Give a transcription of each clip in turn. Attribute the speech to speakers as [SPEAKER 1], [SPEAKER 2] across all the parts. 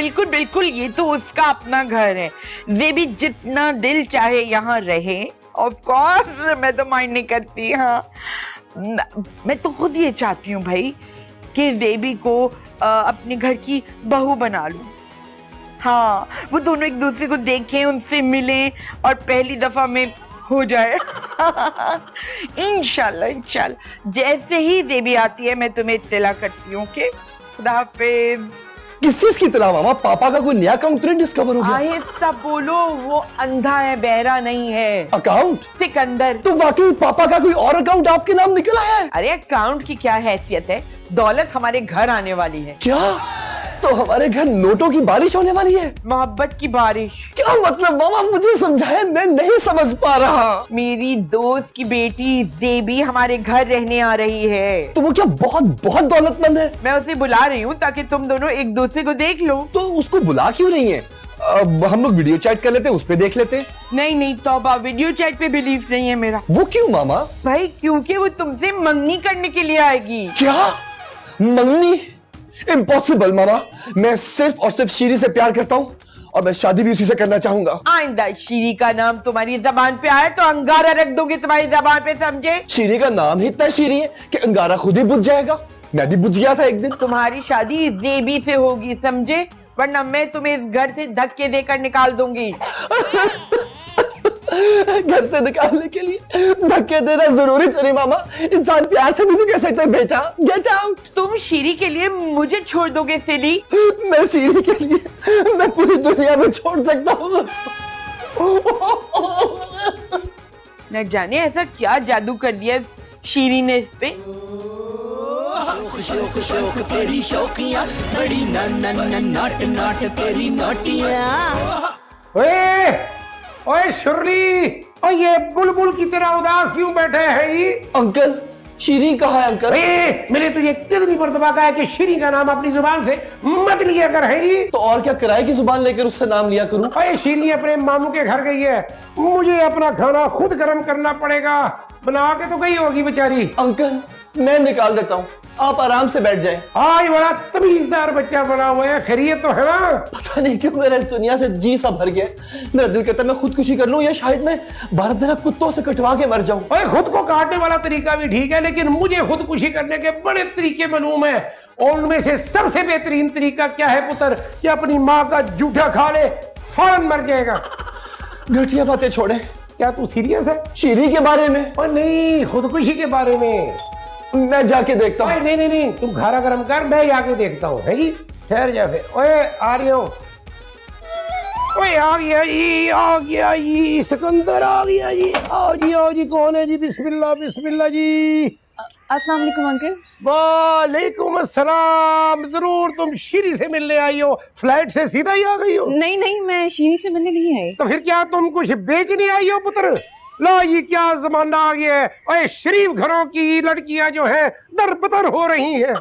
[SPEAKER 1] बिल्कुल बिल्कुल, ये तो उसका अपना घर है। जेबी जितना दिल चाहे यहाँ रहे, ऑफ कोर्स मैं तो माइंड नहीं करती। हाँ, मैं तो खुद ये चाहती हूँ भाई कि जेबी को अपने घर की बहू बना लूं। हाँ, वो दोनों एक दूसरे को देखें, उनसे मिलें और पहली दफा में हो जाए। इंशाल्लाह इंशाल्लाह, जैसे ही जेबी आती है मैं तुम्हें इत्तला करती हूँ कि खुदा हाफिज।
[SPEAKER 2] किस चीज की इत्तला मामा? पापा का कोई नया अकाउंट तो नहीं डिस्कवर हो गया?
[SPEAKER 1] आहिस्ता बोलो, वो अंधा है, बहरा नहीं है।
[SPEAKER 2] अकाउंट?
[SPEAKER 1] सिकंदर।
[SPEAKER 2] तो वाकई पापा का कोई और अकाउंट आपके नाम निकल आया है?
[SPEAKER 1] अरे अकाउंट की क्या हैसियत है, दौलत हमारे घर आने वाली है।
[SPEAKER 2] क्या? तो हमारे घर नोटों की बारिश होने वाली है?
[SPEAKER 1] मोहब्बत की बारिश।
[SPEAKER 2] क्या मतलब मामा, मुझे समझाए, मैं नहीं समझ पा रहा।
[SPEAKER 1] मेरी दोस्त की बेटी जेबी हमारे घर रहने आ रही है।
[SPEAKER 2] तो वो क्या बहुत बहुत दौलतमंद है?
[SPEAKER 1] मैं उसे बुला रही हूँ ताकि तुम दोनों एक दूसरे को देख लो।
[SPEAKER 2] तो उसको बुला क्यों रही है? अब हम लोग वीडियो चैट कर लेते हैं, उस पे देख लेते हैं।
[SPEAKER 1] नहीं तौबा, वीडियो चैट पे बिलीव नहीं है मेरा।
[SPEAKER 2] वो क्यों मामा?
[SPEAKER 1] भाई क्योंकि वो तुमसे मंगनी करने के लिए आएगी।
[SPEAKER 2] क्या? मंगनी? इम्पॉसिबल मामा, मैं सिर्फ और सिर्फ शीरी से प्यार करता हूँ और मैं शादी भी उसी से करना चाहूंगा।
[SPEAKER 1] आइंदा शीरी का नाम तुम्हारी जबान पे आए तो अंगारा रख दोगे तुम्हारी जबान पे, समझे?
[SPEAKER 2] शीरी का नाम ही इतना शीरी है कि अंगारा खुद ही बुझ जाएगा। मैं भी बुझ गया था एक दिन।
[SPEAKER 1] तुम्हारी शादी जेबी से होगी, समझे? वरना मैं तुम्हें इस घर से धक्के देकर निकाल दूंगी।
[SPEAKER 2] घर से निकालने के लिए धक्के देना जरूरी तो नहीं मामा, इंसान प्यार से भी तो कह सकते हैं बेटा गेट आउट।
[SPEAKER 1] तुम शीरी के लिए मुझे छोड़ दोगे सिली?
[SPEAKER 2] मैं शीरी के लिए मैं पूरी दुनिया में छोड़ सकता हूँ।
[SPEAKER 1] न जाने ऐसा क्या जादू कर दिया शीरी ने इस पे।
[SPEAKER 3] शौक शौक तेरी शौकियां बड़ी नाट नाट तेरी नोटियां।
[SPEAKER 4] ओए शुरली, और ये बुलबुल की तरह उदास क्यों बैठे हैं ये?
[SPEAKER 2] अंकल शीरी कहाँ है अंकल?
[SPEAKER 4] मैंने तुझे कितनी मर्तबा कहा है कि शीरी का नाम अपनी जुबान से मत लिया कर। है ये
[SPEAKER 2] तो और क्या किराए की जुबान लेकर उससे नाम लिया करूं?
[SPEAKER 4] ओए शीरी अपने मामू के घर गई है, मुझे अपना खाना खुद गर्म करना पड़ेगा। बना के तो गई होगी बेचारी।
[SPEAKER 2] अंकल मैं निकाल देता हूँ, आप आराम से बैठ जाएं।
[SPEAKER 4] आज बड़ा तमीजदार बच्चा बना हुआ है, खैरियत तो है ना?
[SPEAKER 2] पता नहीं क्यों मेरा इस दुनिया से जी सा भर गया। मेरा दिल कहता है मैं खुदकुशी कर लूं या शायद मैं 12 कुत्तों से कटवा के मर जाऊं।
[SPEAKER 4] ओए खुद को काटने वाला तरीका भी ठीक है, लेकिन मुझे खुदकुशी करने के बड़े तरीके मालूम है। और उनमें से सबसे बेहतरीन तरीका क्या है पुत्र? कि अपनी माँ का जूठा खा ले, फौरन मर जाएगा।
[SPEAKER 2] घटिया बातें छोड़े।
[SPEAKER 4] क्या तू सीरियस है?
[SPEAKER 2] शीरी के बारे में?
[SPEAKER 4] और नहीं, खुदकुशी के बारे में।
[SPEAKER 2] मैं जाके देखता हूँ।
[SPEAKER 4] नहीं, तुम खाना गर्म कर, मैं जाके देखता हूँ। है जी, ठहर जा फिर। ओए आ रही हो। ओए आ गया जी, सिकंदर आ गया जी। आओ जी, कौन है जी? बिस्मिल्लाह बिस्मिल्लाह जी।
[SPEAKER 5] अस्सलाम वालेकुम अंकल।
[SPEAKER 4] वालेकुम अस्सलाम। जरूर तुम शीरी से मिलने आई हो? फ्लाइट से सीधा ही आ गई हो?
[SPEAKER 5] नहीं, मैं शीरी से मिलने नहीं आई।
[SPEAKER 4] तो फिर क्या तुम कुछ बेचने आई हो पुत्र? लो ये क्या जमाना आ गया है। ओए शरीफ घरों की लड़कियां जो है दरबदर हो रही हैं।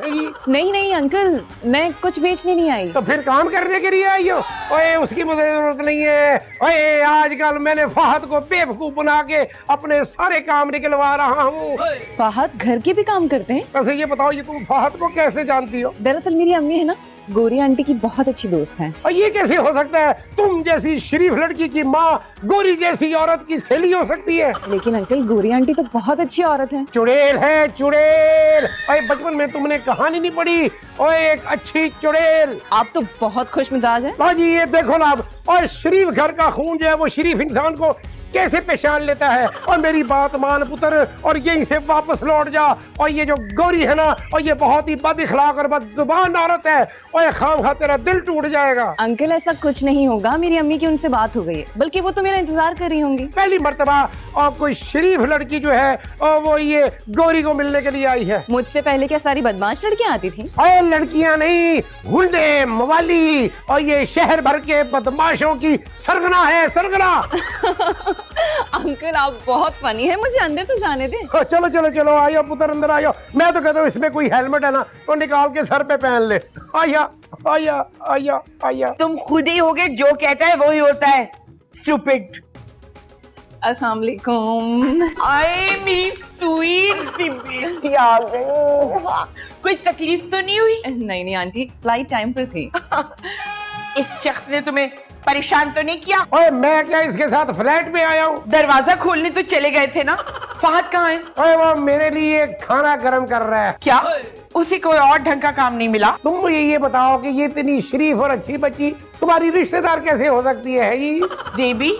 [SPEAKER 5] नहीं अंकल, मैं कुछ बेचने नहीं आई।
[SPEAKER 4] तो फिर काम करने के लिए आई हो? ओए उसकी मुझे जरूरत नहीं है। ओए आजकल मैंने फहद को बेवकूफ बना के अपने सारे काम निकलवा रहा हूँ।
[SPEAKER 5] फहद घर के भी काम करते हैं?
[SPEAKER 4] वैसे ये बताओ, ये तुम फहद को कैसे जानती हो?
[SPEAKER 5] दरअसल मेरी अम्मी है ना, गोरी आंटी की बहुत अच्छी दोस्त है।
[SPEAKER 4] और ये कैसे हो सकता है? तुम जैसी शरीफ लड़की की माँ गोरी जैसी औरत की सहेली हो सकती है?
[SPEAKER 5] लेकिन अंकल गोरी आंटी तो बहुत अच्छी औरत है।
[SPEAKER 4] चुड़ैल है चुड़ैल। ओए बचपन में तुमने कहानी नहीं पढ़ी? ओए एक अच्छी चुड़ैल।
[SPEAKER 5] आप तो बहुत खुश मिजाज है।
[SPEAKER 4] जी ये देखो ना, और शरीफ घर का खून जो है वो शरीफ इंसान को कैसे पहचान लेता है। और मेरी बात मान पुत्र, और यहीं से वापस लौट जा। और ये जो गौरी है ना, और ये बहुत ही बद इखलाक और बदजुबान औरत है, और खामखा तेरा दिल टूट जाएगा।
[SPEAKER 5] अंकल ऐसा कुछ नहीं होगा, मेरी अम्मी की उनसे बात हो गई है, बल्कि वो तो मेरा इंतजार कर रही होंगी।
[SPEAKER 4] पहली मर्तबा और कोई शरीफ लड़की जो है और वो ये गौरी को मिलने के लिए आई है।
[SPEAKER 5] मुझसे पहले क्या सारी बदमाश लड़कियां आती थी?
[SPEAKER 4] और लड़कियां नहीं, गुंडे मवाली और ये शहर भर के बदमाशों की सरगना है, सरगना।
[SPEAKER 5] अंकल आप बहुत फनी है, मुझे अंदर तो जाने दे।
[SPEAKER 4] चलो चलो चलो, आयो पुत्र अंदर आयो। मैं तो कहता हूँ इसमें कोई हेलमेट है ना तो निकाल के सर पे पहन ले। आया आया आया आया।
[SPEAKER 1] तुम खुद ही होगे, जो कहता है वो ही होता है। स्टूपिड।
[SPEAKER 5] अस्सलाम वालेकुम।
[SPEAKER 1] आए मेरी स्वीट सी बेटी आ गई। कोई तकलीफ तो नहीं हुई?
[SPEAKER 5] नहीं आंटी, फ्लाइट टाइम पर थी।
[SPEAKER 1] इस शख्स ने तुम्हें परेशान तो नहीं किया?
[SPEAKER 4] ओए मैं क्या इसके साथ फ्लैट में आया हूँ?
[SPEAKER 1] दरवाजा खोलने तो चले गए थे ना। फहद कहाँ है?
[SPEAKER 4] ओए वो मेरे लिए खाना गर्म कर रहा है।
[SPEAKER 1] क्या उसे कोई और ढंग का काम नहीं मिला?
[SPEAKER 4] तुम मुझे ये बताओ कि ये इतनी शरीफ और अच्छी बच्ची तुम्हारी रिश्तेदार कैसे हो सकती है जी?
[SPEAKER 1] देवी,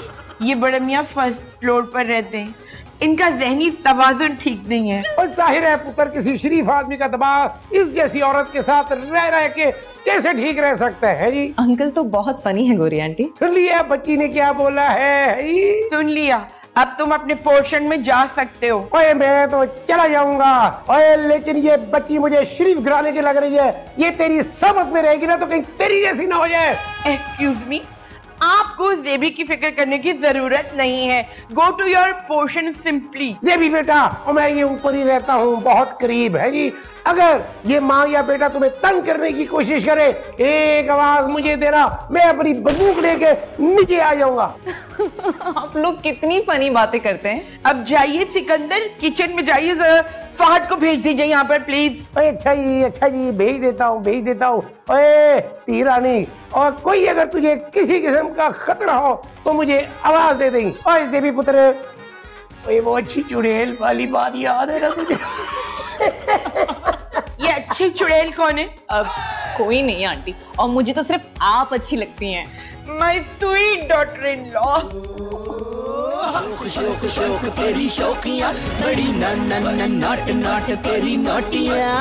[SPEAKER 1] ये बड़े मियाँ फर्स्ट फ्लोर पर रहते हैं, इनका ज़हनी तवाज़ुन ठीक नहीं है।
[SPEAKER 4] और जाहिर है पुत्र, किसी शरीफ आदमी का दबाव इस जैसी औरत के साथ रह रह के कैसे ठीक रह सकता है जी?
[SPEAKER 5] अंकल तो बहुत फनी है गौरी आंटी।
[SPEAKER 4] सुन लिया बच्ची ने क्या बोला है जी?
[SPEAKER 1] सुन लिया, अब तुम अपने पोर्शन में जा सकते हो।
[SPEAKER 4] ओए मैं तो चला जाऊंगा। ओए लेकिन ये बच्ची मुझे शरीफ घराने की लग रही है। ये तेरी समझ में रहेगी ना तो कहीं तेरी जैसी ना हो जाए।
[SPEAKER 1] एक्सक्यूज मी, आपको जेबी की फिक्र करने की जरूरत नहीं है। Go to your portion simply.
[SPEAKER 4] JB बेटा, और मैं ये ऊपर ही रहता हूँ, बहुत करीब है जी। अगर ये माँ या बेटा तुम्हें तंग करने की कोशिश करे, एक आवाज मुझे देना, मैं अपनी बंदूक लेके नीचे आ जाऊंगा।
[SPEAKER 5] आप लोग कितनी फनी बातें करते हैं।
[SPEAKER 1] अब जाइए सिकंदर, किचन में जाइए, जरा फहद को भेज दीजिए यहाँ पर प्लीज।
[SPEAKER 4] अच्छा जी, भेज देता हूँ। ओए तीरानी, और कोई अगर तुझे किसी किस्म का खतरा हो तो मुझे आवाज दे देंगे। और जेबी पुत्र, ओए वो अच्छी चुड़ैल वाली बात याद है ना तुझे?
[SPEAKER 1] ये अच्छी चुड़ैल कौन है?
[SPEAKER 5] अब कोई नहीं आंटी, और मुझे तो सिर्फ आप अच्छी लगती हैं।
[SPEAKER 1] My sweet daughter in law.
[SPEAKER 3] शौक शौक तेरी शौकियां बड़ी नाट नाट तेरी नोटियां।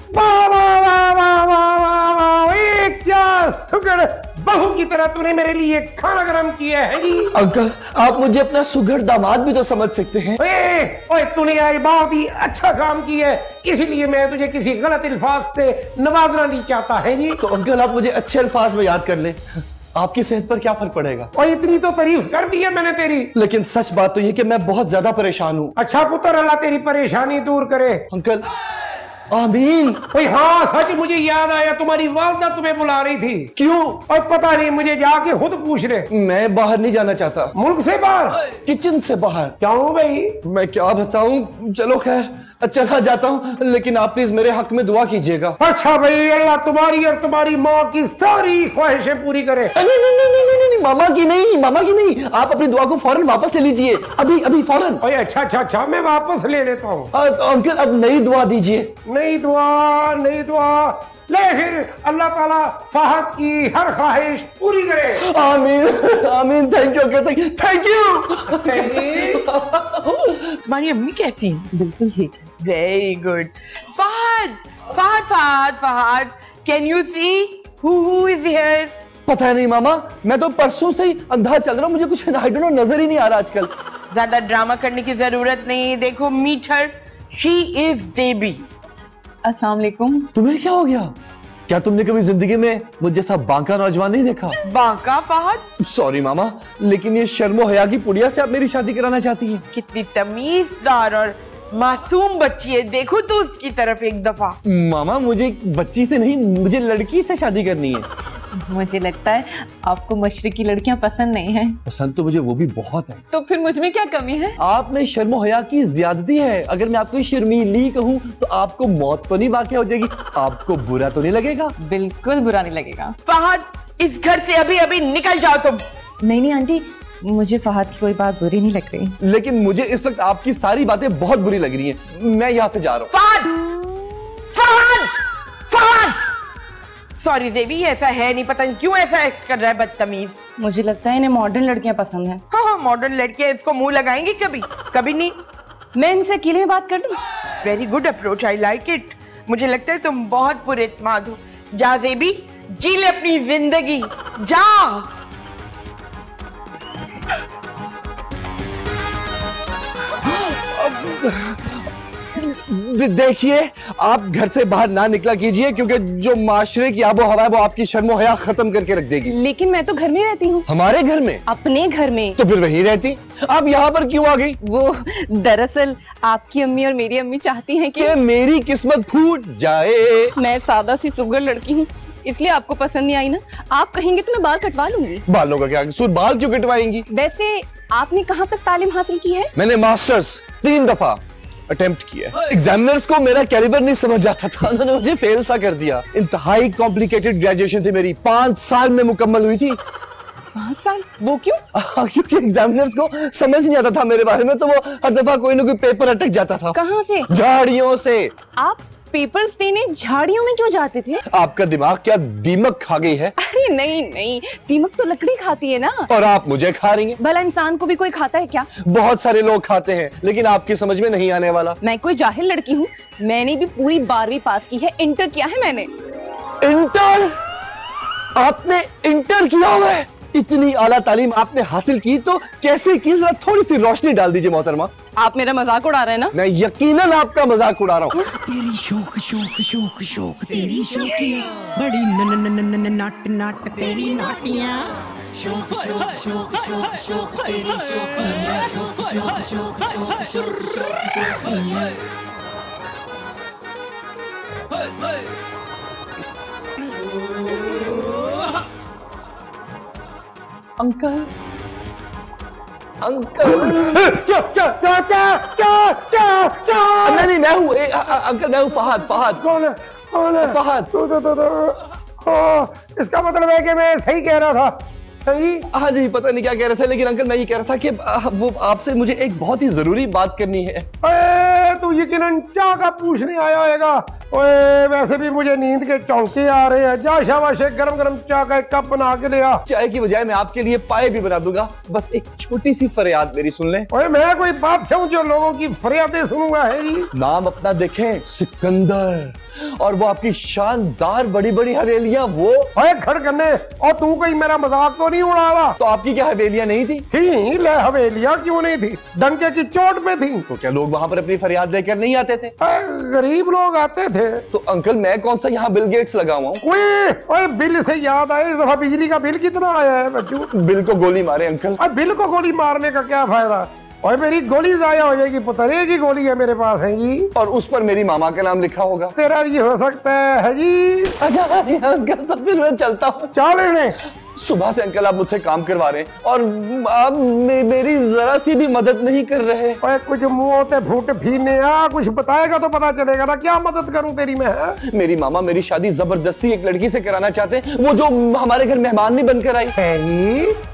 [SPEAKER 4] वाह वाह वाह वाह वाह वाह वाह, क्या सुगर बहू की तरह तूने मेरे लिए खाना गरम किया है जी।
[SPEAKER 2] अंकल, आप मुझे अपना सुघड़ दामाद भी तो समझ सकते हैं।
[SPEAKER 4] ओए तूने आज बहुत ही अच्छा काम किया है, इसलिए मैं तुझे किसी गलत अल्फाज से नवाजना नहीं चाहता है जी।
[SPEAKER 2] तो अंकल, आप मुझे अच्छे अल्फाज में याद कर ले, आपकी सेहत पर क्या फर्क पड़ेगा?
[SPEAKER 4] और इतनी तो तारीफ कर दी है मैंने तेरी।
[SPEAKER 2] लेकिन सच बात तो ये कि मैं बहुत ज्यादा परेशान हूँ।
[SPEAKER 4] अच्छा पुत्र, अल्लाह तेरी परेशानी दूर करे।
[SPEAKER 2] अंकल, आमीन।
[SPEAKER 4] ओए हाँ, सच मुझे याद आया, तुम्हारी वालदा तुम्हें बुला रही थी।
[SPEAKER 2] क्यों?
[SPEAKER 4] और पता नहीं, मुझे जाके खुद पूछ ले।
[SPEAKER 2] मैं बाहर नहीं जाना चाहता।
[SPEAKER 4] मुल्क से बाहर?
[SPEAKER 2] किचन से बाहर।
[SPEAKER 4] क्यों भाई?
[SPEAKER 2] मैं क्या बताऊं, चलो खैर चला जाता हूं, लेकिन आप प्लीज मेरे हक में दुआ कीजिएगा।
[SPEAKER 4] अच्छा भाई, अल्लाह तुम्हारी और तुम्हारी माँ की सारी ख्वाहिशें पूरी करे।
[SPEAKER 2] नहीं, मामा की नहीं, आप अपनी दुआ को फौरन वापस ले लीजिए, अभी फौरन।
[SPEAKER 4] ओए अच्छा, मैं वापस ले लेता हूँ।
[SPEAKER 2] अंकल, अब नई दुआ दीजिए।
[SPEAKER 4] नई दुआ ले, फिर अल्लाह ताला फहद की हर ख्वाहिश पूरी करे।
[SPEAKER 2] आमीन। Thank you uncle, thank you.
[SPEAKER 1] तुम्हारी अम्मी कैसी है?
[SPEAKER 5] बिल्कुल ठीक है।
[SPEAKER 1] Very good. Fahad, can you see who is here?
[SPEAKER 2] पता नहीं मामा, मैं तो परसों से ही अंधा चल रहा हूँ, मुझे कुछ आई डोंट नो, नजर ही नहीं आ रहा आजकल।
[SPEAKER 1] ज्यादा ड्रामा करने की जरूरत नहीं, देखो meet her, she is baby.
[SPEAKER 5] अस्सलाम वालेकुम।
[SPEAKER 2] तुम्हें क्या हो गया? क्या तुमने कभी जिंदगी में मुझ जैसा बांका नौजवान नहीं देखा?
[SPEAKER 1] बांका फहद?
[SPEAKER 2] सॉरी मामा, लेकिन ये शर्मो हया की पुड़िया से आप मेरी शादी कराना चाहती हैं?
[SPEAKER 1] कितनी तमीजदार और मासूम बच्ची है, देखो तो उसकी तरफ एक दफा।
[SPEAKER 2] मामा, मुझे बच्ची से नहीं, मुझे लड़की से शादी करनी है।
[SPEAKER 5] मुझे लगता है आपको मशरिकी लड़कियां पसंद नहीं है।
[SPEAKER 2] पसंद तो मुझे वो भी बहुत है।
[SPEAKER 5] तो फिर मुझ में क्या कमी है?
[SPEAKER 2] आप में शर्मो हया की ज्यादती है। अगर मैं आपको शर्मीली कहूँ तो आपको मौत तो नहीं वाक़ हो जाएगी? आपको बुरा तो नहीं लगेगा?
[SPEAKER 5] बिल्कुल बुरा नहीं लगेगा।
[SPEAKER 1] फहद, इस घर से अभी अभी निकल जाओ तुम।
[SPEAKER 5] नहीं आंटी, मुझे फहद की कोई बात बुरी नहीं लग रही।
[SPEAKER 2] लेकिन मुझे इस वक्त आपकी सारी बातें बहुत बुरी लग रही हैं। मैं यहाँ से जा रहा हूँ।
[SPEAKER 1] फहद! सॉरी देवी, ऐसा है नहीं, पता नहीं क्यों ऐसा एक्ट कर रहा है, बदतमीज।
[SPEAKER 5] मुझे लगता है इन्हें मॉडर्न लड़कियां पसंद हैं।
[SPEAKER 1] हाँ, मॉडर्न लड़कियां इसको मुंह लगाएंगी कभी नहीं।
[SPEAKER 5] मैं इनसे अकेले में बात कर लूं?
[SPEAKER 1] Very good approach, I like it. मुझे लगता है तुम बहुत पुरएतमाद हो। जा देवी, जी ले अपनी जिंदगी, जा।
[SPEAKER 2] देखिए, आप घर से बाहर ना निकला कीजिए, क्योंकि जो माशरे की आबो हवा है वो आपकी शर्मो हया खत्म करके रख देगी।
[SPEAKER 5] लेकिन मैं तो घर में रहती हूँ।
[SPEAKER 2] हमारे घर में?
[SPEAKER 5] अपने घर में।
[SPEAKER 2] तो फिर वहीं रहती। आप यहाँ पर क्यों आ गई?
[SPEAKER 5] वो दरअसल आपकी अम्मी और मेरी अम्मी चाहती हैं कि
[SPEAKER 2] मेरी किस्मत फूट जाए।
[SPEAKER 5] मैं सादा सी सुगर लड़की हूँ, इसलिए आपको पसंद नहीं आई ना? आप कहेंगे तो मैं बाल कटवा लूंगी।
[SPEAKER 2] बालों का क्या कसूर? बाल क्यों कटवाएंगी?
[SPEAKER 5] वैसे आपने कहाँ तक तालीम हासिल की है?
[SPEAKER 2] मैंने मास्टर्स 3 दफा अटेम्प्ट किया। एग्जामिनर्स को मेरा कैलिबर नहीं समझ आता था, उन्होंने मुझे फेल सा कर दिया। इंतहाई कॉम्प्लिकेटेड ग्रेजुएशन थी मेरी, 5 साल में मुकम्मल हुई थी।
[SPEAKER 5] 5 साल? वो क्यों?
[SPEAKER 2] क्योंकि एग्जामिनर्स को समझ नहीं आता था मेरे बारे में, तो वो हर दफा कोई ना कोई पेपर अटक जाता था।
[SPEAKER 5] कहाँ से?
[SPEAKER 2] झाड़ियों से।
[SPEAKER 5] आप पेपर्स देने झाड़ियों में क्यों जाते थे?
[SPEAKER 2] आपका दिमाग क्या दीमक खा गई है?
[SPEAKER 5] अरे नहीं नहीं, दीमक तो लकड़ी खाती है ना।
[SPEAKER 2] और आप मुझे खा रही हैं।
[SPEAKER 5] भला इंसान को भी कोई खाता है क्या?
[SPEAKER 2] बहुत सारे लोग खाते हैं, लेकिन आपकी समझ में नहीं आने वाला।
[SPEAKER 5] मैं कोई जाहिल लड़की हूँ? मैंने भी पूरी 12वीं पास की है, इंटर किया है मैंने।
[SPEAKER 2] इंटर? आपने इंटर किया हुआ है? इतनी आला तालीम आपने हासिल की तो कैसे की, जरा थोड़ी सी रोशनी डाल दीजिए मोहतरमा।
[SPEAKER 5] आप मेरा मजाक उड़ा रहे हैं ना?
[SPEAKER 2] मैं यकीनन आपका मजाक उड़ा रहा हूँ।
[SPEAKER 3] तेरी शौक शौक शौक शौक तेरी शौकियाँ, बड़ी न न न न न नाट नाट तेरी नाटियाँ। शौक शौक शौक शौक शौक तेरी शौकियाँ, शौक शौक शौक शौक शौक शौक शौकियाँ।
[SPEAKER 2] अंकल अंकल नहीं मैं हूँ अंकल, मैं हूँ फहद। फहद
[SPEAKER 4] कौन है? कौन है?
[SPEAKER 2] फहद।
[SPEAKER 4] इसका मतलब है कि मैं सही कह रहा था। सही?
[SPEAKER 2] हाँ जी, पता नहीं क्या कह रहे थे, लेकिन अंकल मैं ये कह रहा था कि वो आपसे मुझे एक बहुत ही जरूरी बात करनी है।
[SPEAKER 4] तू यकीनन क्या का पूछने आया होगा। ओए वैसे भी मुझे नींद के चौंके आ रहे हैं। जा शाबाश, गरम गरम चाय का एक कप बना के ले आ।
[SPEAKER 2] चाय की बजाय मैं आपके लिए पाए भी बना दूंगा। बस एक छोटी सी फरियाद मेरी सुन लें।
[SPEAKER 4] ओए मैं कोई बादशाह हूँ जो लोगों की फरियादें सुनूंगा? है जी।
[SPEAKER 2] नाम अपना देखें, सिकंदर, और वो आपकी शानदार बड़ी बड़ी हवेलियां। वो
[SPEAKER 4] ओए खड़ करने, और तू कोई मेरा मजाक तो नहीं उड़ा रहा?
[SPEAKER 2] तो आपकी क्या हवेलियां नहीं थी?
[SPEAKER 4] थी, ले हवेलियां क्यों नहीं थी? डंके की चोट पे थी।
[SPEAKER 2] तो क्या लोग वहां पर अपनी फरियाद लेकर नहीं आते थे?
[SPEAKER 4] गरीब लोग आते थे।
[SPEAKER 2] तो अंकल मैं कौन सा यहाँ बिल गेट्स लगा हुआ हूँ?
[SPEAKER 4] ओए बिल से याद आया, इस दफा बिजली का बिल कितना आया है बच्चों?
[SPEAKER 2] बिल को गोली मारे अंकल।
[SPEAKER 4] बिल को गोली मारने का क्या फायदा? और मेरी गोली जाया हो जाएगी पुत्र, एक ही गोली है मेरे पास है जी।
[SPEAKER 2] और उस पर मेरी मामा का नाम लिखा होगा।
[SPEAKER 4] तेरा भी हो सकता है जी।
[SPEAKER 2] अच्छा अंकल, तो फिर मैं चलता हूँ।
[SPEAKER 4] चले।
[SPEAKER 2] सुबह से अंकल आप मुझसे काम करवा रहे हैं और आप मेरी जरा सी भी मदद नहीं कर रहे।
[SPEAKER 4] ओए कुछ मुंह पे फूट फीने आ, कुछ बताएगा तो पता चलेगा ना। क्या मदद करूं तेरी मैं?
[SPEAKER 2] मेरी मामा मेरी शादी जबरदस्ती एक लड़की से कराना चाहते हैं, वो जो हमारे घर मेहमान नहीं बनकर आई है।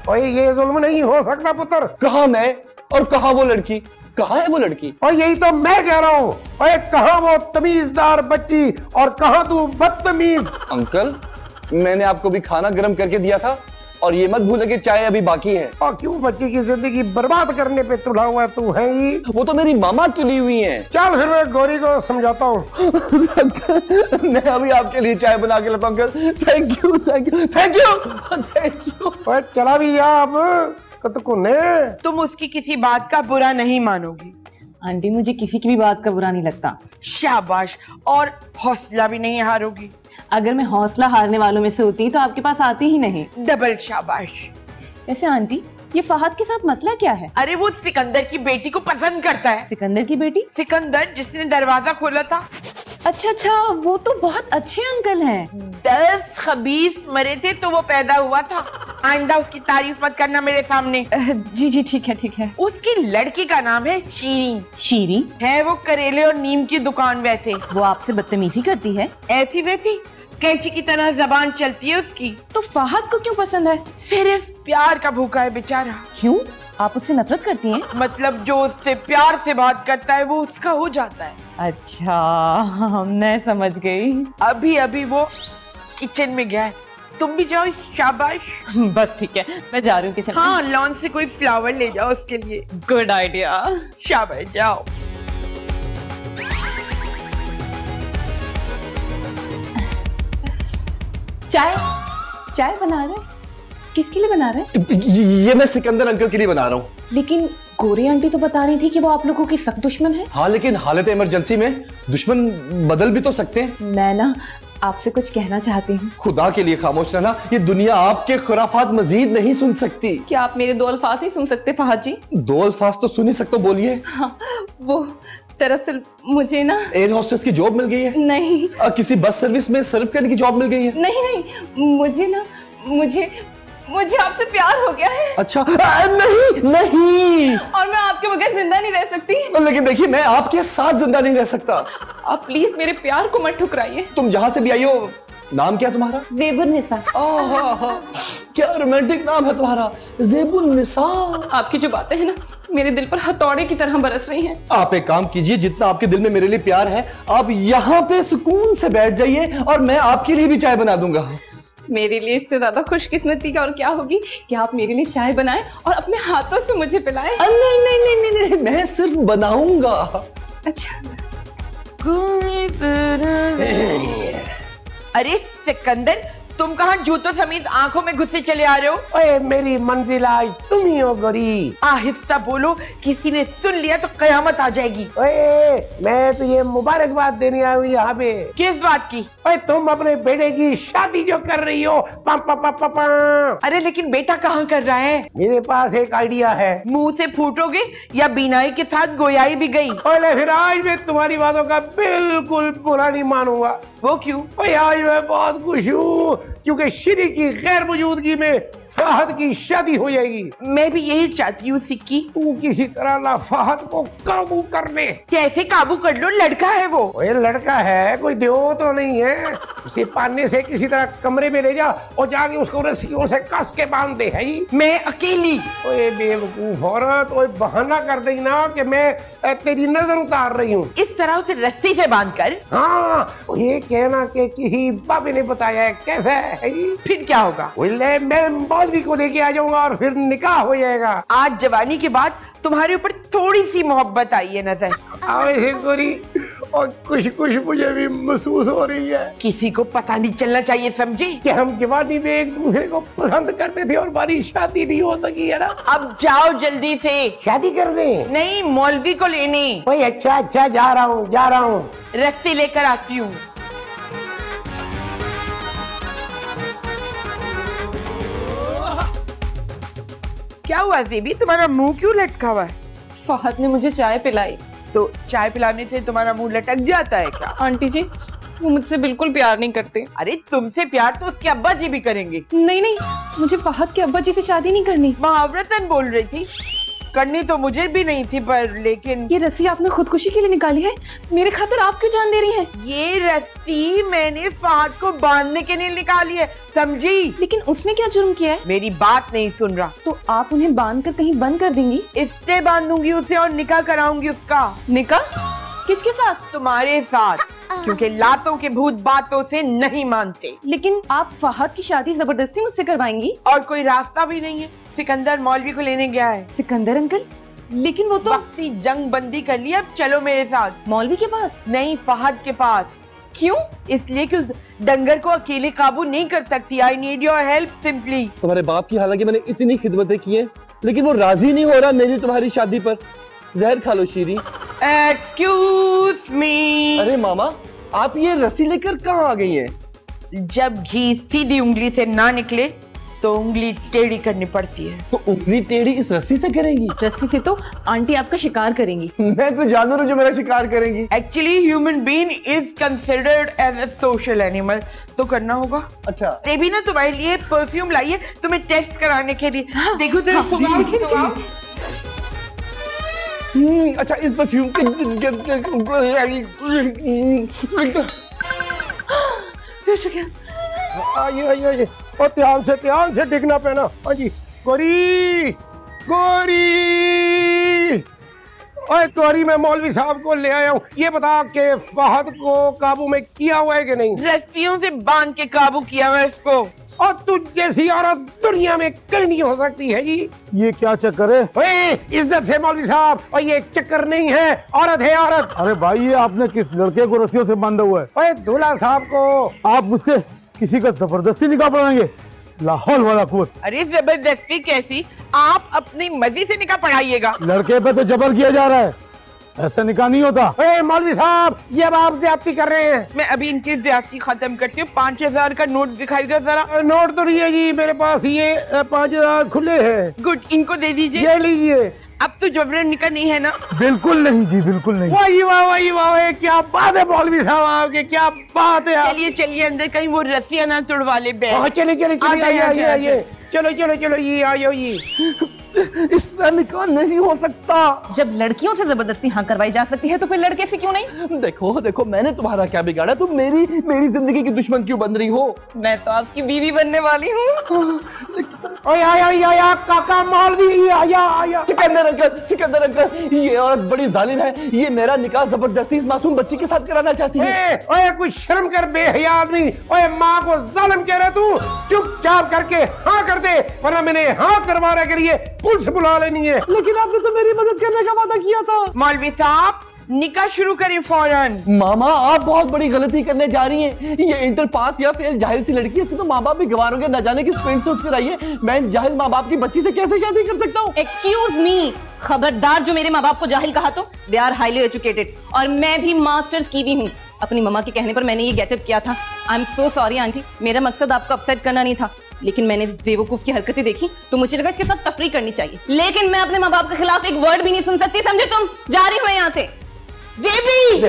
[SPEAKER 4] ओए ये जुल्म नहीं हो सकता पुत्र।
[SPEAKER 2] कहाँ मैं और कहाँ वो लड़की? कहाँ है वो लड़की?
[SPEAKER 4] और यही तो मैं कह रहा हूँ। ओए कहाँ वो तमीजदार बच्ची और कहाँ तू बदतमीज?
[SPEAKER 2] अंकल मैंने आपको भी खाना गर्म करके दिया था, और ये मत भूले कि चाय अभी बाकी है।
[SPEAKER 4] और क्यों बच्ची की जिंदगी बर्बाद करने पे तुला हुआ तू है ही?
[SPEAKER 2] वो तो मेरी मामा तुली हुई हैं।
[SPEAKER 4] चल फिर मैं गौरी को समझाता हूँ।
[SPEAKER 2] मैं अभी आपके लिए चाय बना के लाता हूँ uncle. Thank you thank you thank you thank you.
[SPEAKER 4] ओए चला भी या अब कतकुने।
[SPEAKER 1] तुम उसकी किसी बात का बुरा नहीं मानोगी।
[SPEAKER 5] आंटी मुझे किसी की भी बात का बुरा नहीं लगता।
[SPEAKER 1] शाबाश, और हौसला भी नहीं हारोगी।
[SPEAKER 5] अगर मैं हौसला हारने वालों में से होती तो आपके पास आती ही नहीं।
[SPEAKER 1] डबल शाबाश।
[SPEAKER 5] वैसे आंटी ये फहद के साथ मसला क्या है?
[SPEAKER 1] अरे वो सिकंदर की बेटी को पसंद करता है।
[SPEAKER 5] सिकंदर की बेटी?
[SPEAKER 1] सिकंदर जिसने दरवाजा खोला था।
[SPEAKER 5] अच्छा अच्छा, वो तो बहुत अच्छे अंकल हैं।
[SPEAKER 1] 10 खबीस मरे थे तो वो पैदा हुआ था। आइंदा उसकी तारीफ मत करना मेरे सामने।
[SPEAKER 5] जी जी ठीक है ठीक है।
[SPEAKER 1] उसकी लड़की का नाम है शीरीन।
[SPEAKER 5] शीरीन?
[SPEAKER 1] है वो करेले और नीम की दुकान। वैसे
[SPEAKER 5] वो आपसे बदतमीजी करती है?
[SPEAKER 1] ऐसी वैसी कैंची की तरह जबान चलती है उसकी।
[SPEAKER 5] तो फहद को क्यों पसंद है?
[SPEAKER 1] सिर्फ प्यार का भूखा है बेचारा।
[SPEAKER 5] क्यों, आप उससे नफरत करती हैं?
[SPEAKER 1] मतलब जो उससे प्यार से बात करता है वो उसका हो जाता है।
[SPEAKER 5] अच्छा मैं समझ गई।
[SPEAKER 1] अभी अभी वो किचन में गया है, तुम भी जाओ। शाबाश।
[SPEAKER 5] बस ठीक है, मैं जा रही हूँ किचन।
[SPEAKER 1] हाँ, लॉन से कोई फ्लावर ले जाओ उसके लिए।
[SPEAKER 5] Good idea.
[SPEAKER 1] शाबाश, जाओ।
[SPEAKER 5] चाय चाय बना रहे? किसके लिए बना रहे?
[SPEAKER 2] ये मैं सिकंदर अंकल के लिए बना रहा हूँ।
[SPEAKER 5] लेकिन गोरी आंटी तो बता रही थी कि वो आप लोगों की सख्त दुश्मन है।
[SPEAKER 2] हाँ, लेकिन हालत इमरजेंसी में दुश्मन बदल भी तो सकते हैं।
[SPEAKER 5] मैं ना आपसे कुछ कहना चाहती हूँ।
[SPEAKER 2] खुदा के लिए खामोश रहना, ये दुनिया आपके खुराफात मजीद नहीं सुन सकती।
[SPEAKER 5] क्या आप मेरे 2 अल्फाज ही सुन सकते फहद जी?
[SPEAKER 2] 2 अल्फाज तो सुन ही सकते, बोलिए।
[SPEAKER 5] हाँ, वो दरअसल मुझे ना
[SPEAKER 2] एयर होस्टेस की जॉब मिल गई है?
[SPEAKER 5] नहीं।
[SPEAKER 2] किसी बस सर्विस में सर्व करने की जॉब मिल गई है?
[SPEAKER 5] नहीं नहीं, मुझे मुझे आपसे प्यार हो गया है।
[SPEAKER 2] अच्छा नहीं नहीं,
[SPEAKER 5] और मैं आपके बगैर जिंदा नहीं रह सकती।
[SPEAKER 2] लेकिन देखिए मैं आपके साथ जिंदा नहीं रह सकता।
[SPEAKER 5] आप प्लीज मेरे प्यार को मत ठुकराइए।
[SPEAKER 2] तुम जहां से भी आई हो, नाम क्या तुम्हारा?
[SPEAKER 5] ज़ेबुन्निसा।
[SPEAKER 2] क्या रोमांटिक नाम है तुम्हारा, ज़ेबुन्निसा।
[SPEAKER 5] आपकी जो बातें हैं ना, मेरे दिल पर हथौड़े की तरह बरस रही हैं।
[SPEAKER 2] आप एक काम कीजिए, जितना आपके दिल में मेरे लिए प्यार है, आप यहाँ पे सुकून से बैठ जाइए और मैं आपके लिए भी चाय बना दूंगा।
[SPEAKER 5] मेरे लिए इससे ज्यादा खुशकिस्मती का और क्या होगी कि आप मेरे लिए चाय बनाएं और अपने हाथों से मुझे पिलाएं।
[SPEAKER 2] नहीं नहीं नहीं नहीं नहीं, मैं सिर्फ बनाऊंगा।
[SPEAKER 5] अच्छा।
[SPEAKER 1] अरे सिकंदर, तुम कहाँ जूतों समेत आंखों में घुसे चले आ रहे हो?
[SPEAKER 4] ओए मेरी मंजिल आज तुम ही हो गोरी।
[SPEAKER 1] आहिस्ता बोलो, किसी ने सुन लिया तो कयामत आ जाएगी।
[SPEAKER 4] ओए मैं तो ये मुबारकबाद देने आई हूँ यहाँ पे।
[SPEAKER 1] किस बात की?
[SPEAKER 4] ओए तुम अपने बेटे की शादी जो कर रही हो। पम पम पम पम पम।
[SPEAKER 1] अरे लेकिन बेटा कहाँ कर रहा है?
[SPEAKER 4] मेरे पास एक आइडिया है।
[SPEAKER 1] मुंह से फूटोगे या बीनाई के साथ गोयाई भी गई?
[SPEAKER 4] ओए फिर आज मैं तुम्हारी बातों का बिल्कुल बुरा नहीं मानूंगा।
[SPEAKER 1] वो क्यों?
[SPEAKER 4] ओए आज मैं बहुत खुश हूँ क्योंकि श्री की गैर मौजूदगी में फहद की शादी हो जाएगी।
[SPEAKER 1] मैं भी यही चाहती हूँ सिक्की।
[SPEAKER 4] तू किसी तरह ना फहद को काबू कर ले।
[SPEAKER 1] कैसे काबू कर लो? लड़का है वो।
[SPEAKER 4] ओए लड़का है, कोई देव तो नहीं है। उसे पालने से किसी तरह कमरे में ले जा और जाके उसको रस्सियों से कस के बांध दे। है
[SPEAKER 1] मैं अकेली?
[SPEAKER 4] ओए बेवकूफ औरत, ओए बहाना कर देगी ना कि मैं तेरी नजर उतार रही हूँ।
[SPEAKER 1] इस तरह उसे रस्सी से बांधकर?
[SPEAKER 4] हाँ, ये कहना कि किसी बाबे ने बताया है। कैसा है?
[SPEAKER 1] फिर क्या होगा?
[SPEAKER 4] मैं मौलवी को लेके आ जाऊंगा और फिर निकाह हो जाएगा।
[SPEAKER 1] आज जवानी के बाद तुम्हारे ऊपर थोड़ी सी मोहब्बत आई है नजर।
[SPEAKER 4] गोरी, और कुछ कुछ मुझे भी महसूस हो रही है।
[SPEAKER 1] किसी को पता नहीं चलना चाहिए, समझी?
[SPEAKER 4] कि हम जवानी में एक दूसरे को पसंद करते थे और हमारी शादी नहीं हो सकी है ना।
[SPEAKER 1] अब जाओ जल्दी से।
[SPEAKER 4] शादी करने?
[SPEAKER 1] नहीं, मौलवी को लेने।
[SPEAKER 4] ओए अच्छा अच्छा, जा रहा हूँ।
[SPEAKER 1] रस्सी लेकर आती हूँ। क्या हुआ ज़ेबी, तुम्हारा मुंह क्यों लटका हुआ है?
[SPEAKER 5] फहद ने मुझे चाय पिलाई।
[SPEAKER 1] तो चाय पिलाने से तुम्हारा मुंह लटक जाता है क्या?
[SPEAKER 5] आंटी जी, वो मुझसे बिल्कुल प्यार नहीं करते।
[SPEAKER 1] अरे तुमसे प्यार तो उसके अब्बा जी भी करेंगे।
[SPEAKER 5] नहीं नहीं, मुझे फहद के अब्बा जी से शादी नहीं करनी।
[SPEAKER 1] महाव्रतन बोल रही थी। करनी तो मुझे भी नहीं थी, पर लेकिन
[SPEAKER 5] ये रस्सी आपने खुदकुशी के लिए निकाली है? मेरे खातिर आप क्यों जान दे रही हैं?
[SPEAKER 1] ये रस्सी मैंने फहद को बांधने के लिए निकाली है, समझी?
[SPEAKER 5] लेकिन उसने क्या जुर्म किया है?
[SPEAKER 1] मेरी बात नहीं सुन रहा।
[SPEAKER 5] तो आप उन्हें बांध कर कहीं बंद कर देंगी?
[SPEAKER 1] इससे बांधूंगी उसे और निकाह कराऊंगी उसका।
[SPEAKER 5] निकाह? किसके साथ?
[SPEAKER 1] तुम्हारे साथ, क्योंकि लातों के भूत बातों से नहीं मानते।
[SPEAKER 5] लेकिन आप फहद की शादी जबरदस्ती मुझसे करवाएंगी?
[SPEAKER 1] और कोई रास्ता भी नहीं है। सिकंदर मौलवी को लेने गया है।
[SPEAKER 5] सिकंदर अंकल? लेकिन वो तो
[SPEAKER 1] वक्ती जंग बंदी कर लिया। अब चलो मेरे साथ।
[SPEAKER 5] मौलवी के पास?
[SPEAKER 1] नहीं, फहद के पास।
[SPEAKER 5] क्यों?
[SPEAKER 1] इसलिए कि उस डंगर को अकेले काबू नहीं कर सकती। I need your help simply.
[SPEAKER 2] तुम्हारे बाप की हालांकि मैंने इतनी खिदमतें की हैं, लेकिन वो राजी नहीं हो रहा मेरी तुम्हारी शादी पर। जहर खा लो शीरी।
[SPEAKER 1] Excuse me.
[SPEAKER 2] अरे मामा, आप ये रस्सी लेकर कहाँ आ गई हैं?
[SPEAKER 1] जब घी सीधी उंगली से ना निकले तो उंगली टेढ़ी करनी पड़ती है।
[SPEAKER 2] तो उंगली टेढ़ी इस रस्सी से करेंगी?
[SPEAKER 5] रस्सी से तो आंटी आपका शिकार करेंगी।
[SPEAKER 2] मैं तो जानवर हूँ जो मेरा शिकार करेंगी।
[SPEAKER 1] Actually human being is considered as a social animal, तो करना होगा।
[SPEAKER 2] अच्छा,
[SPEAKER 1] ते भी ना तुम्हारे लिए परफ्यूम लाई है, तुम्हें टेस्ट कराने के लिए। देखो जरा, सुनाओ।
[SPEAKER 2] अच्छा, इस परफ्यूम
[SPEAKER 4] आइए और ध्यान से डिगना पैना। हाँ जी। गोरी ओए गोरी, मैं मौलवी साहब को ले आया हूँ। ये बता के फहद को काबू में किया हुआ है कि नहीं?
[SPEAKER 1] रस्सियों से बांध के काबू किया मैं इसको।
[SPEAKER 4] और तू जैसी औरत दुनिया में कहीं नहीं हो सकती है जी।
[SPEAKER 6] ये क्या चक्कर है?
[SPEAKER 4] ओए इज्जत से मौलवी साहब, और ये चक्कर नहीं है, औरत है औरत।
[SPEAKER 6] अरे भाई, ये आपने किस लड़के को रस्सियों से बांधा हुआ है?
[SPEAKER 4] ओए दूल्हा साहब को।
[SPEAKER 6] आप मुझसे किसी का जबरदस्ती निकाह पढ़ाएंगे? लाहौल वाला कुत।
[SPEAKER 1] अरे जबरदस्ती कैसी? आप अपनी मर्जी से निकाह पढ़ाइएगा।
[SPEAKER 6] लड़के पे तो जबर किया जा रहा है, ऐसा निकाह नहीं होता।
[SPEAKER 4] ओए मौलवी साहब, ये अब आप ज्यादती कर रहे हैं।
[SPEAKER 1] मैं अभी इनकी ज्यादती खत्म करती हूँ। 5000 का नोट दिखाएगा जरा।
[SPEAKER 4] नोट तो नहीं है जी मेरे पास, ये 5000 खुले हैं।
[SPEAKER 1] गुड, इनको दे दीजिए।
[SPEAKER 4] ये लीजिए।
[SPEAKER 1] अब तो जबरन निकाह नहीं है ना?
[SPEAKER 6] बिल्कुल नहीं जी, बिल्कुल नहीं।
[SPEAKER 4] वाह वाह, क्या बात है मौलवी साहब आपके, क्या बात है।
[SPEAKER 1] चलिए चलिए अंदर, कहीं वो रस्सियां ना तोड़वा ले।
[SPEAKER 4] चलिए आइए। चलो चलो चलो, ये आओ ये।
[SPEAKER 2] इससे निकाह नहीं हो सकता।
[SPEAKER 5] जब लड़कियों से जबरदस्ती हाँ करवाई जा सकती है तो फिर लड़के से क्यों नहीं?
[SPEAKER 2] देखो देखो, मैंने तुम्हारा क्या बिगाड़ा? तुम मेरी जिंदगी की दुश्मन क्यों बन रही हो?
[SPEAKER 5] मैं तो आपकी बीवी बनने वाली हूँ।
[SPEAKER 4] ओए आया काका मौलवी, आया।
[SPEAKER 2] सिकंदर अंकल, ये औरत बड़ी जालिम है। ये मेरा निकाह जबरदस्ती इस मासूम बच्ची के साथ कराना चाहती है।
[SPEAKER 4] ओए कुछ शर्म कर बेहया आदमी। ओए माँ को जालिम कह रहा तू? चुपचाप करके हाँ कर दे, वरना मैंने हाँ करवाने के लिए पुलिस बुला लेनी है।
[SPEAKER 2] लेकिन आपने तो मेरी मदद करने का वादा किया था।
[SPEAKER 1] मौलवी साहब, निकाह शुरू करें फौरन।
[SPEAKER 2] मामा, आप बहुत बड़ी गलती करने जा रही हैं। ये इंटर पास या फेल जाहिल सी लड़की है, इसके तो माँ बाप भी गवार होंगे। न जाने किस पेंट से उठ कर आई है। मैं जाहिल माँ बाप की बच्ची से कैसे शादी कर सकता हूँ?
[SPEAKER 5] एक्सक्यूज मी, खबरदार जो मेरे माँ बाप को जाहिल कहा तो दे आर हाईली एजुकेटेड, और मैं भी मास्टर्स की भी हूँ। अपनी मम्मा के कहने पर मैंने ये गेटअप किया था। I am so sorry aunty, मेरा मकसद आपको अपसेट करना नहीं था, लेकिन मैंने इस बेवकूफ की हरकतें देखी तो मुझे लगा इसके साथ तफरीक करनी चाहिए। लेकिन मैं अपने माँ बाप के खिलाफ एक वर्ड भी नहीं सुन सकती, समझे तुम? जा रही हूँ मैं यहाँ से।
[SPEAKER 4] जेबी!